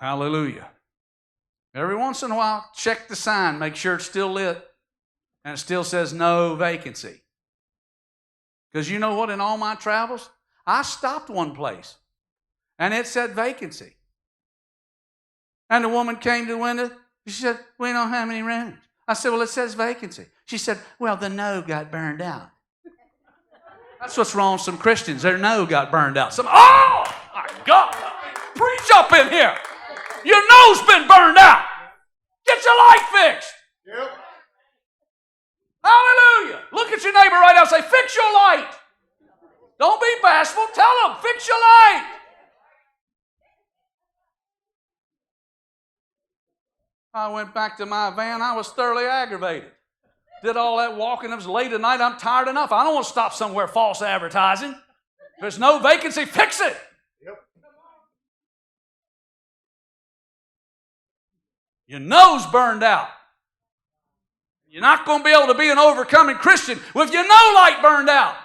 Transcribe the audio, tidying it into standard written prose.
Hallelujah. Every once in a while, check the sign, make sure it's still lit, and it still says no vacancy. Because you know what, in all my travels, I stopped one place, and it said vacancy. And the woman came to the window. She said, we don't have any rooms. I said, well, it says vacancy. She said, well, the no got burned out. That's what's wrong with some Christians. Their no got burned out. Oh, my God. Preach up in here. Your no's been burned out. Get your light fixed. Yep. Hallelujah. Look at your neighbor right now and say, fix your light. Don't be bashful. Tell them, fix your light. I went back to my van. I was thoroughly aggravated. Did all that walking. It was late at night. I'm tired enough. I don't want to stop somewhere false advertising. There's no vacancy. Fix it. Yep. Your nose burned out. You're not going to be able to be an overcoming Christian with your no light burned out.